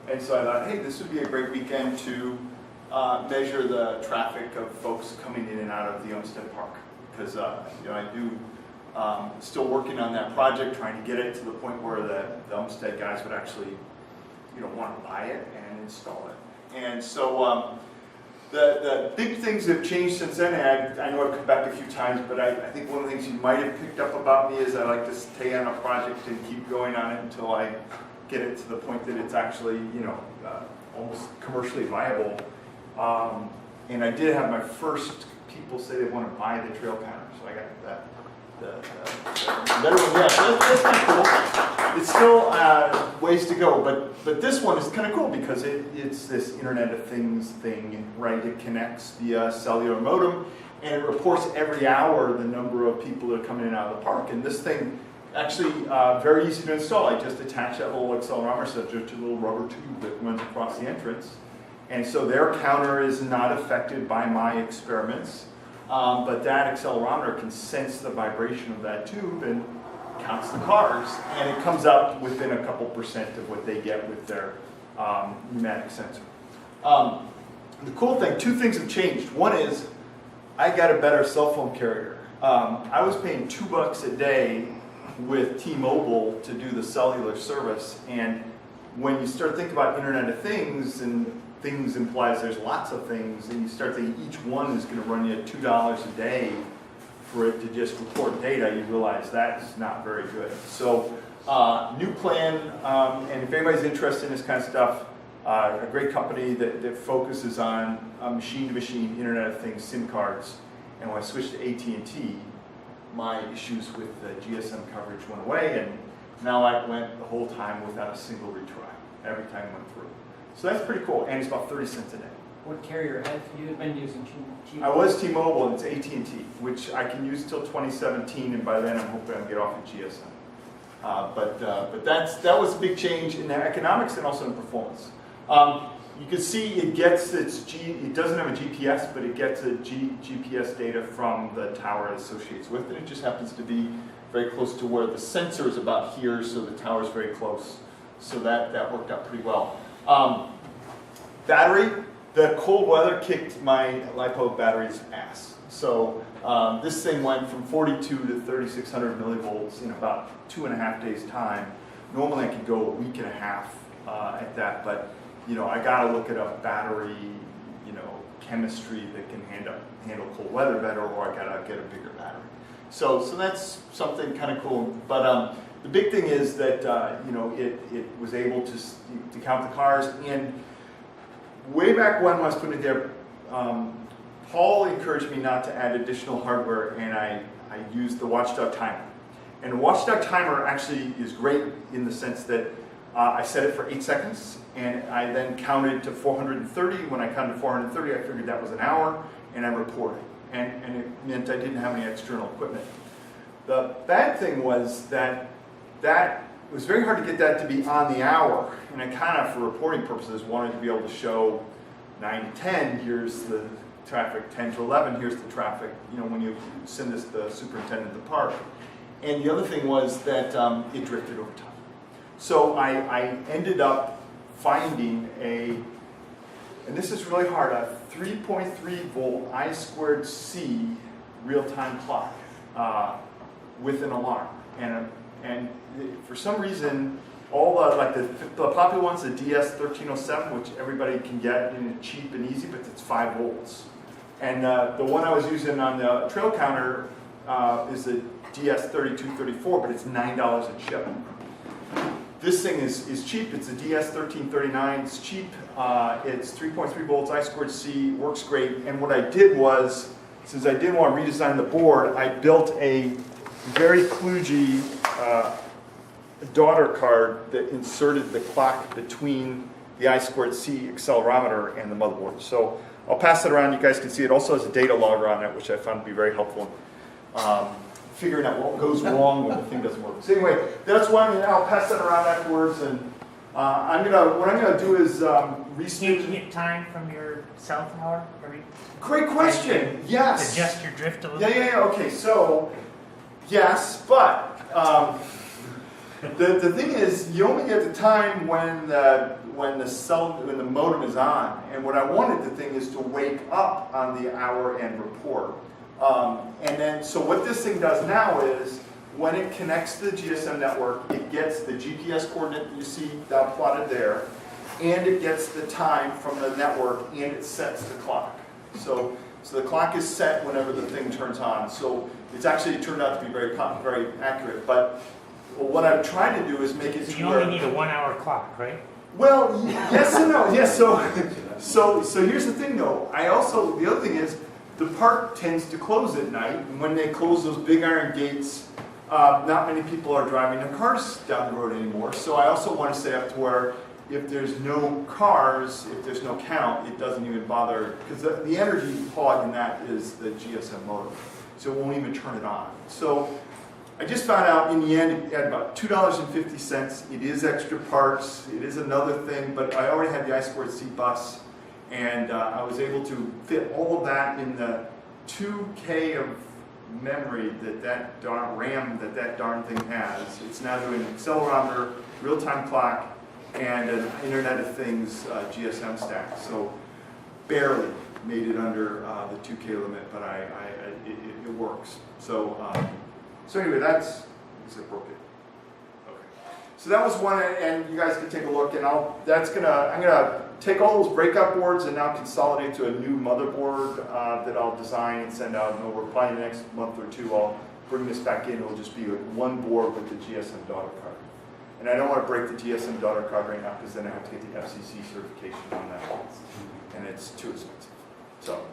And so I thought, hey, this would be a great weekend to measure the traffic of folks coming in and out of the Umstead Park. Because I do still working on that project, trying to get it to the point where the Umstead guys would actually want to buy it and install it. And so the big things have changed since then, and I know I've come back a few times, but I think one of the things you might have picked up about me is I like to stay on a project and keep going on it until I get it to the point that it's actually, almost commercially viable. And I did have my first people say they want to buy the trail counter, so I got that. The better one, yeah, that's kind of cool. It's still ways to go, but this one is kind of cool because it's this Internet of Things thing, right? It connects via cellular modem, and it reports every hour the number of people that are coming in and out of the park. And this thing, actually very easy to install. I just attach that little accelerometer sensor to a little rubber tube that runs across the entrance. And so their counter is not affected by my experiments. But that accelerometer can sense the vibration of that tube and counts the cars, and it comes up within a couple percent of what they get with their pneumatic sensor. The cool thing, two things have changed. One is I got a better cell phone carrier. I was paying $2 a day with T-Mobile to do the cellular service, and when you start thinking about Internet of Things, and things implies there's lots of things, and you start thinking each one is going to run you $2 a day for it to just report data, you realize that's not very good. So new plan, and if anybody's interested in this kind of stuff, a great company that focuses on machine-to-machine Internet of Things SIM cards. And when I switched to AT&T, my issues with the GSM coverage went away, and now I went the whole time without a single retry, every time I went through. So that's pretty cool, and it's about 30 cents a day. What carrier have you been using? T-Mobile? I was T-Mobile, and it's AT&T, which I can use till 2017, and by then I'm hoping I'll get off of GSM. But that was a big change in the economics and also in performance. You can see it gets it doesn't have a GPS, but it gets a GPS data from the tower it associates with, and it just happens to be very close to where the sensor is about here, so the tower is very close. So that worked out pretty well. Battery, the cold weather kicked my LiPo battery's ass. So this thing went from 42 to 3600 millivolts in about 2.5 days time. Normally I could go a week and a half at that, but I gotta look at a battery, chemistry that can handle cold weather better, or I gotta get a bigger battery. So that's something kind of cool. But the big thing is that it was able to count the cars. And way back when I was putting it there, Paul encouraged me not to add additional hardware, and I used the Watchdog timer. And the Watchdog timer actually is great in the sense that I set it for 8 seconds, and I then counted to 430. When I counted to 430, I figured that was an hour, and I reported. And it meant I didn't have any external equipment. The bad thing was that it was very hard to get that to be on the hour, and I kind of, for reporting purposes, wanted to be able to show 9 to 10, here's the traffic, 10 to 11, here's the traffic, when you send this to the superintendent of the park. And the other thing was that it drifted over time. So I ended up finding and this is really hard, a 3.3 volt I2C real-time clock with an alarm. And for some reason, all the popular ones, the DS1307, which everybody can get, and it's cheap and easy, but it's 5 volts. And the one I was using on the trail counter is the DS3234, but it's $9 a chip. This thing is cheap. It's a DS1339. It's cheap. It's 3.3 volts I2C. Works great. And what I did was, since I didn't want to redesign the board, I built a very kludgy daughter card that inserted the clock between the I2C accelerometer and the motherboard. So I'll pass it around. You guys can see it also has a data logger on it, which I found to be very helpful. Figuring out what goes wrong when the thing doesn't work. So anyway, that's one, and I'll pass that around afterwards. And what I'm gonna do is You get time from your cell tower every. Great question. Yes. Adjust your drift a little. Yeah. Okay. So yes, but the thing is, you only get the time when when the modem is on. And what I wanted the thing is to wake up on the hour and report. And then, so what this thing does now is, when it connects to the GSM network, it gets the GPS coordinate you see that plotted there, and it gets the time from the network, and it sets the clock. So the clock is set whenever the thing turns on. So it's actually turned out to be very accurate. But what I've tried to do is make it So to you where... only need a 1 hour clock, right? Well, yes and no. Yes, so here's the thing though. The other thing is, the park tends to close at night, and when they close those big iron gates, not many people are driving their cars down the road anymore. So I also want to set up to where if there's no cars, if there's no count, it doesn't even bother, because the energy hog in that is the GSM modem. So it won't even turn it on. So I just found out in the end at about $2.50. It is extra parts, it is another thing, but I already had the I2C bus, and I was able to fit all of that in the 2K of memory that darn RAM that darn thing has. It's now doing an accelerometer, real-time clock, and an Internet of Things GSM stack. So barely made it under the 2K limit, but it works. So anyway, is it broken? Okay. So that was one, and you guys can take a look, and I'm gonna take all those breakout boards and now consolidate to a new motherboard that I'll design and send out. And over probably the next month or two, I'll bring this back in. It'll just be like one board with the GSM daughter card. And I don't want to break the GSM daughter card right now, because then I have to get the FCC certification on that, and it's too expensive. So.